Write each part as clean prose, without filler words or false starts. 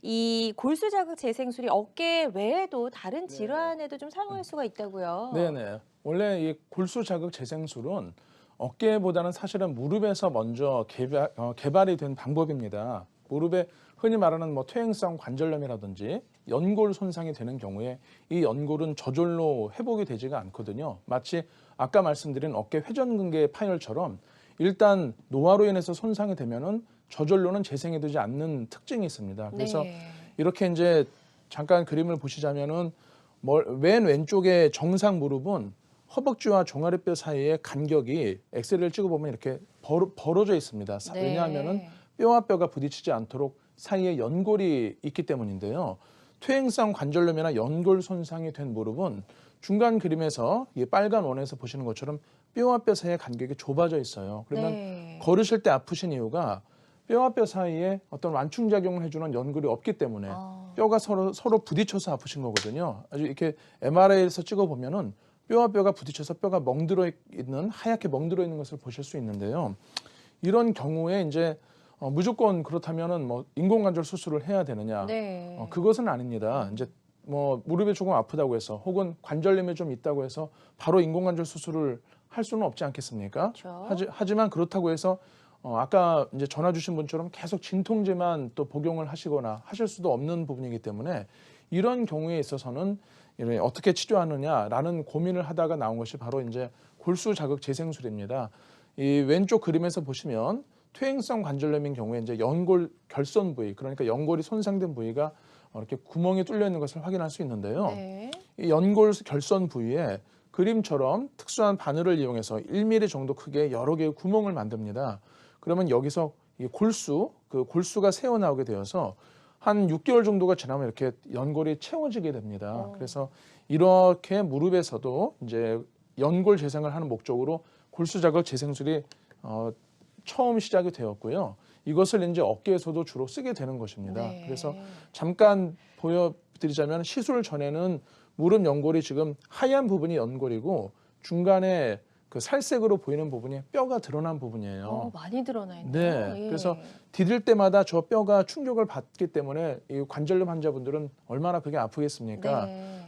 이 골수 자극 재생술이 어깨 외에도 다른 네. 질환에도 좀 사용할 수가 있다고요. 네네. 원래 이 골수 자극 재생술은 어깨보다는 사실은 무릎에서 먼저 개발이 된 방법입니다. 무릎에 흔히 말하는 뭐 퇴행성 관절염이라든지 연골 손상이 되는 경우에 이 연골은 저절로 회복이 되지가 않거든요. 마치 아까 말씀드린 어깨 회전근개 파열처럼 일단 노화로 인해서 손상이 되면은 저절로는 재생이 되지 않는 특징이 있습니다. 그래서 네. 이렇게 이제 잠깐 그림을 보시자면은 맨 왼쪽에 정상 무릎은 허벅지와 종아리뼈 사이의 간격이 엑스레이를 찍어보면 이렇게 벌어져 있습니다. 왜냐하면은 네. 뼈와 뼈가 부딪히지 않도록 사이에 연골이 있기 때문인데요. 퇴행성 관절염이나 연골 손상이 된 무릎은 중간 그림에서 이 빨간 원에서 보시는 것처럼 뼈와 뼈 사이의 간격이 좁아져 있어요. 그러면 네. 걸으실 때 아프신 이유가 뼈와 뼈 사이에 어떤 완충작용을 해주는 연골이 없기 때문에 아. 뼈가 서로 부딪혀서 아프신 거거든요. 아주 이렇게 MRI에서 찍어보면은 뼈와 뼈가 부딪혀서 뼈가 멍들어 있는 하얗게 멍들어 있는 것을 보실 수 있는데요. 이런 경우에 이제 무조건 그렇다면은 뭐 인공관절 수술을 해야 되느냐? 네. 그것은 아닙니다. 이제 뭐 무릎이 조금 아프다고 해서 혹은 관절염이 좀 있다고 해서 바로 인공관절 수술을 할 수는 없지 않겠습니까? 그렇죠. 하지만 그렇다고 해서 아까 이제 전화 주신 분처럼 계속 진통제만 또 복용을 하시거나 하실 수도 없는 부분이기 때문에 이런 경우에 있어서는 어떻게 치료하느냐라는 고민을 하다가 나온 것이 바로 이제 골수 자극 재생술입니다. 이 왼쪽 그림에서 보시면 퇴행성 관절염인 경우에 이제 연골 결손 부위, 그러니까 연골이 손상된 부위가 이렇게 구멍이 뚫려 있는 것을 확인할 수 있는데요. 네. 이 연골 결손 부위에 그림처럼 특수한 바늘을 이용해서 1mm 정도 크기의 여러 개의 구멍을 만듭니다. 그러면 여기서 이 골수가 새어나오게 되어서 한 6개월 정도가 지나면 이렇게 연골이 채워지게 됩니다. 그래서 이렇게 무릎에서도 이제 연골 재생을 하는 목적으로 골수 자극 재생술이 처음 시작이 되었고요. 이것을 이제 어깨에서도 주로 쓰게 되는 것입니다. 네. 그래서 잠깐 보여드리자면 시술 전에는 무릎 연골이 지금 하얀 부분이 연골이고 중간에 그 살색으로 보이는 부분이 뼈가 드러난 부분이에요. 많이 드러나 있네요. 네. 예. 그래서 디딜 때마다 저 뼈가 충격을 받기 때문에 이 관절염 환자분들은 얼마나 그게 아프겠습니까? 네.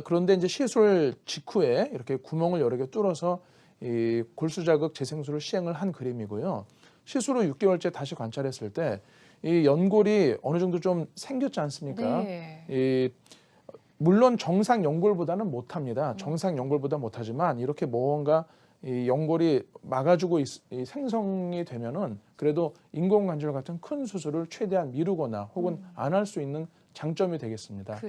그런데 이제 시술 직후에 이렇게 구멍을 여러 개 뚫어서 이 골수 자극 재생술을 시행을 한 그림이고요. 시술 후 6개월째 다시 관찰했을 때 이 연골이 어느 정도 좀 생겼지 않습니까? 네. 물론 정상 연골보다는 못합니다. 정상 연골보다 못하지만 이렇게 뭔가 이 연골이 막아주고 이 생성이 되면은 그래도 인공관절 같은 큰 수술을 최대한 미루거나 혹은 안 할 수 있는 장점이 되겠습니다.